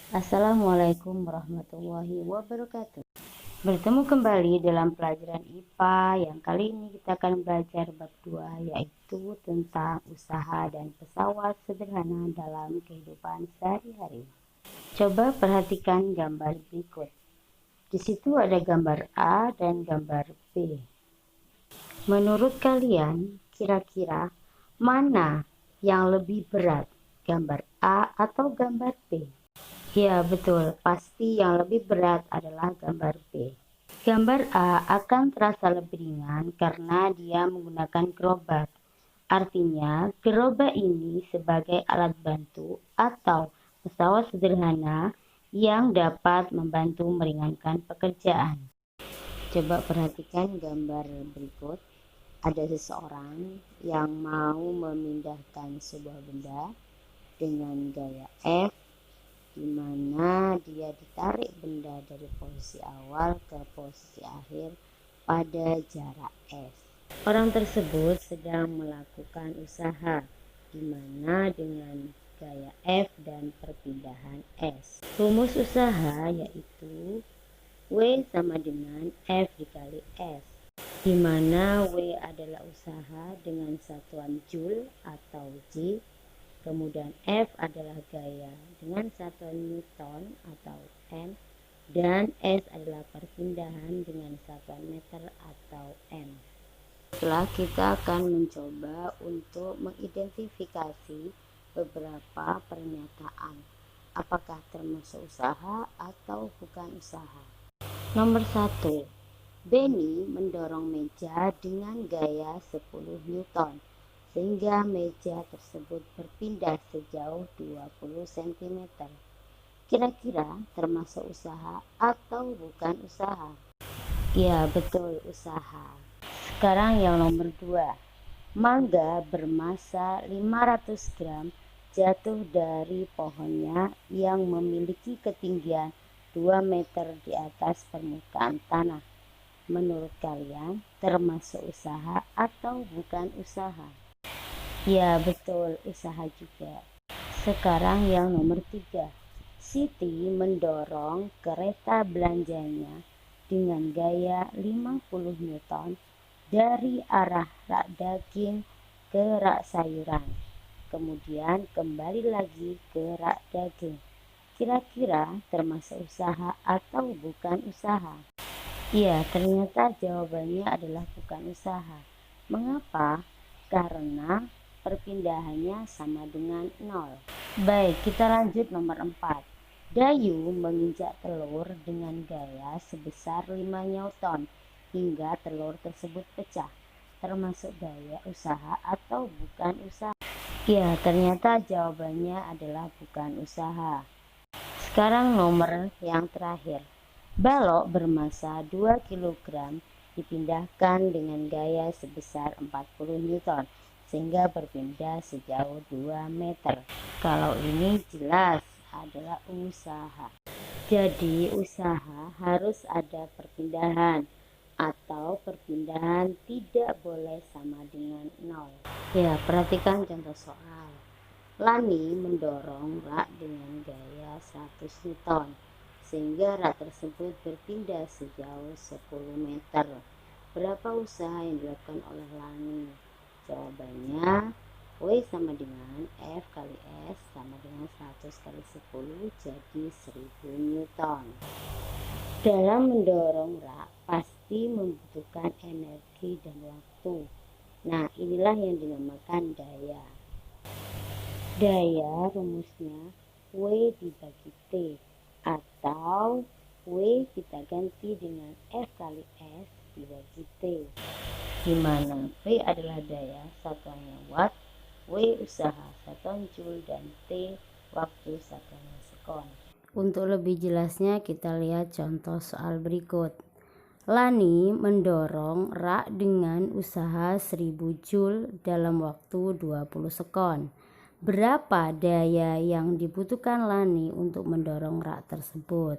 Assalamualaikum warahmatullahi wabarakatuh. Bertemu kembali dalam pelajaran IPA yang kali ini kita akan belajar bab 2, yaitu tentang usaha dan pesawat sederhana dalam kehidupan sehari-hari. Coba perhatikan gambar berikut. Di situ ada gambar A dan gambar B. Menurut kalian, kira-kira mana yang lebih berat, gambar A atau gambar B? Ya, betul. Pasti yang lebih berat adalah gambar B. Gambar A akan terasa lebih ringan karena dia menggunakan gerobak. Artinya, gerobak ini sebagai alat bantu atau pesawat sederhana yang dapat membantu meringankan pekerjaan. Coba perhatikan gambar berikut. Ada seseorang yang mau memindahkan sebuah benda dengan gaya F, di mana dia ditarik benda dari posisi awal ke posisi akhir pada jarak S. Orang tersebut sedang melakukan usaha, di mana dengan gaya F dan perpindahan S. Rumus usaha yaitu W sama dengan F dikali S, di mana W adalah usaha dengan satuan Joule atau J. Kemudian F adalah gaya dengan satuan Newton atau N, dan S adalah perpindahan dengan satuan meter atau M. Setelah kita akan mencoba untuk mengidentifikasi beberapa pernyataan, apakah termasuk usaha atau bukan usaha. Nomor 1. Benny mendorong meja dengan gaya 10 Newton. Sehingga meja tersebut berpindah sejauh 20 cm. Kira-kira termasuk usaha atau bukan usaha? Ya, betul, usaha. Sekarang yang nomor 2. Mangga bermasa 500 gram jatuh dari pohonnya yang memiliki ketinggian 2 meter di atas permukaan tanah. Menurut kalian termasuk usaha atau bukan usaha? Ya, betul, usaha juga. Sekarang yang nomor 3. Siti mendorong kereta belanjanya dengan gaya 50 Newton dari arah rak daging ke rak sayuran, kemudian kembali lagi ke rak daging. Kira-kira termasuk usaha atau bukan usaha? Iya, ternyata jawabannya adalah bukan usaha. Mengapa? Karena perpindahannya sama dengan 0. Baik, kita lanjut nomor 4. Dayu menginjak telur dengan gaya sebesar 5 Newton hingga telur tersebut pecah. Termasuk gaya usaha atau bukan usaha? Ya, ternyata jawabannya adalah bukan usaha. Sekarang nomor yang terakhir. Balok bermasa 2 kg dipindahkan dengan gaya sebesar 40 Newton sehingga berpindah sejauh 2 meter. Kalau ini jelas adalah usaha. Jadi usaha harus ada perpindahan atau perpindahan tidak boleh sama dengan 0. Ya, perhatikan contoh soal. Lani mendorong rak dengan gaya 100 Newton sehingga rak tersebut berpindah sejauh 10 meter. Berapa usaha yang dilakukan oleh Lani? Jawabannya W sama dengan F kali S sama dengan 100 kali 10 jadi 1000 Newton. Dalam mendorong rak pasti membutuhkan energi dan waktu. Nah, inilah yang dinamakan daya. Daya rumusnya W dibagi T, atau W kita ganti dengan F kali S dibagi T, di mana V adalah daya, satuannya watt, W usaha, satuan joule, dan T waktu, satuannya sekon. Untuk lebih jelasnya kita lihat contoh soal berikut. Lani mendorong rak dengan usaha 1000 joule dalam waktu 20 sekon. Berapa daya yang dibutuhkan Lani untuk mendorong rak tersebut?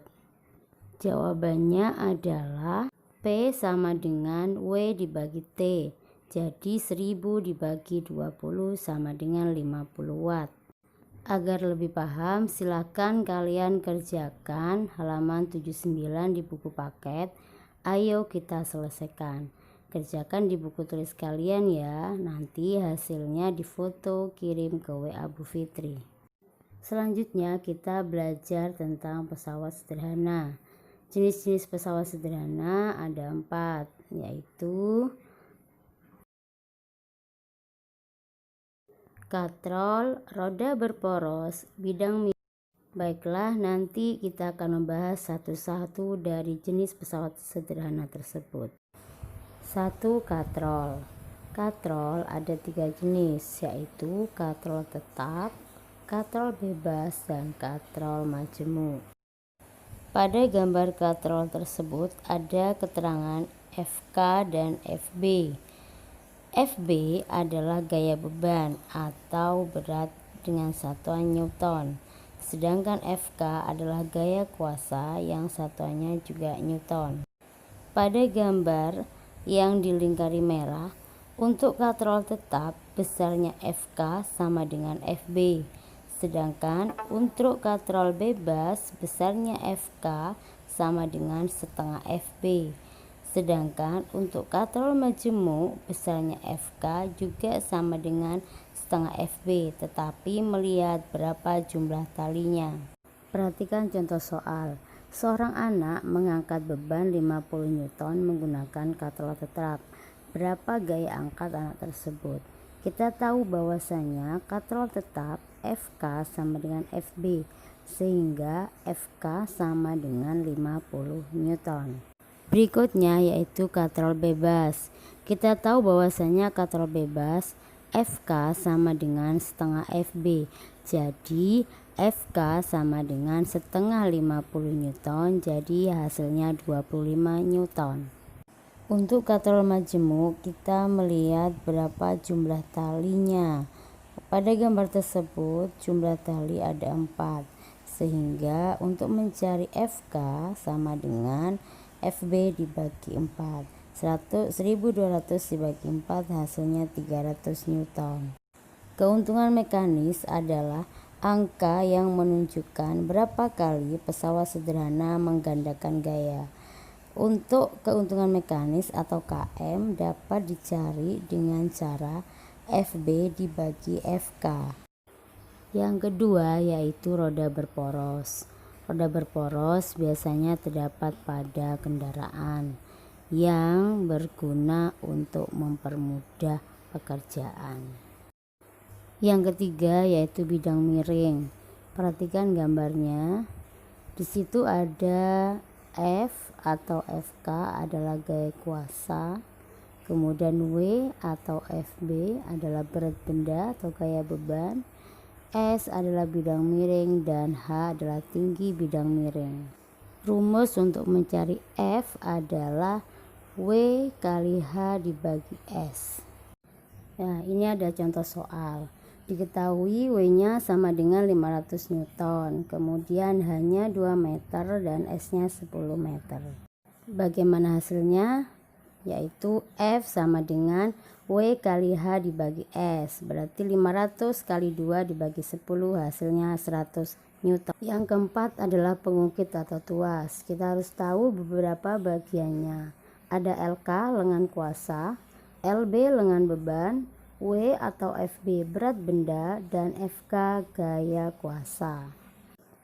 Jawabannya adalah P sama dengan W dibagi T. Jadi 1000 dibagi 20 sama dengan 50 watt. Agar lebih paham, silakan kalian kerjakan halaman 79 di buku paket. Ayo kita selesaikan. Kerjakan di buku tulis kalian ya. Nanti hasilnya difoto kirim ke WA Bu Fitri. Selanjutnya kita belajar tentang pesawat sederhana. Jenis-jenis pesawat sederhana ada 4, yaitu katrol, roda berporos, bidang miring. Baiklah, nanti kita akan membahas satu-satu dari jenis pesawat sederhana tersebut. 1. Katrol. Katrol ada 3 jenis, yaitu katrol tetap, katrol bebas, dan katrol majemuk. Pada gambar katrol tersebut ada keterangan FK dan FB. FB adalah gaya beban atau berat dengan satuan Newton, sedangkan FK adalah gaya kuasa yang satuannya juga Newton. Pada gambar yang dilingkari merah, untuk katrol tetap besarnya FK sama dengan FB, sedangkan untuk katrol bebas besarnya FK sama dengan setengah FB. Sedangkan untuk katrol majemuk besarnya FK juga sama dengan setengah FB, tetapi melihat berapa jumlah talinya. Perhatikan contoh soal. Seorang anak mengangkat beban 50 Newton menggunakan katrol tetap. Berapa gaya angkat anak tersebut? Kita tahu bahwasanya katrol tetap FK sama dengan FB, sehingga FK sama dengan 50 Newton. Berikutnya yaitu katrol bebas. Kita tahu bahwasanya katrol bebas FK sama dengan setengah FB. Jadi FK sama dengan setengah 50 Newton, jadi hasilnya 25 Newton. Untuk katrol majemuk kita melihat berapa jumlah talinya. Pada gambar tersebut jumlah tali ada 4, sehingga untuk mencari FK sama dengan FB dibagi 4. 1200 dibagi 4 hasilnya 300 Newton. Keuntungan mekanis adalah angka yang menunjukkan berapa kali pesawat sederhana menggandakan gaya. Untuk keuntungan mekanis atau KM dapat dicari dengan cara FB dibagi FK. Yang kedua yaitu roda berporos. Roda berporos biasanya terdapat pada kendaraan yang berguna untuk mempermudah pekerjaan. Yang ketiga yaitu bidang miring. Perhatikan gambarnya. Di situ ada F atau FK adalah gaya kuasa, kemudian W atau FB adalah berat benda atau gaya beban, S adalah bidang miring, dan H adalah tinggi bidang miring. Rumus untuk mencari F adalah W kali H dibagi S. Nah, ini ada contoh soal. Diketahui W-nya sama dengan 500 Newton, kemudian H-nya 2 meter dan S-nya 10 meter. Bagaimana hasilnya? Yaitu F sama dengan W kali H dibagi S, berarti 500 kali 2 dibagi 10 hasilnya 100 Newton. Yang keempat adalah pengukit atau tuas. Kita harus tahu beberapa bagiannya. Ada LK lengan kuasa, LB lengan beban, W atau FB berat benda, dan FK gaya kuasa.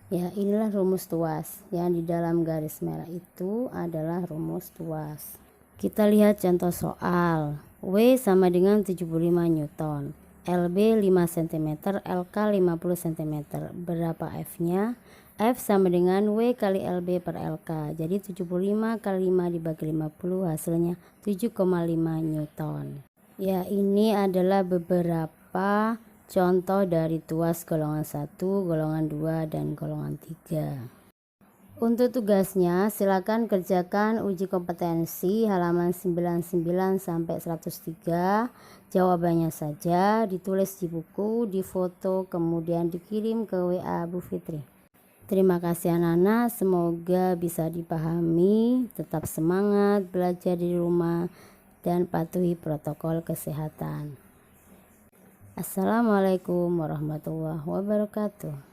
Ya, inilah rumus tuas. Yang di dalam garis merah itu adalah rumus tuas. Kita lihat contoh soal. W sama dengan 75 Newton, LB 5 cm, LK 50 cm. Berapa F-nya? F sama dengan W kali LB per LK. Jadi 75 kali 5 dibagi 50 hasilnya 7,5 Newton. Ya, ini adalah beberapa contoh dari tuas golongan 1, golongan 2, dan golongan 3. Untuk tugasnya, silakan kerjakan uji kompetensi halaman 99 sampai 103. Jawabannya saja ditulis di buku, difoto, kemudian dikirim ke WA Bu Fitri. Terima kasih anak-anak, semoga bisa dipahami. Tetap semangat belajar di rumah dan patuhi protokol kesehatan. Assalamualaikum warahmatullahi wabarakatuh.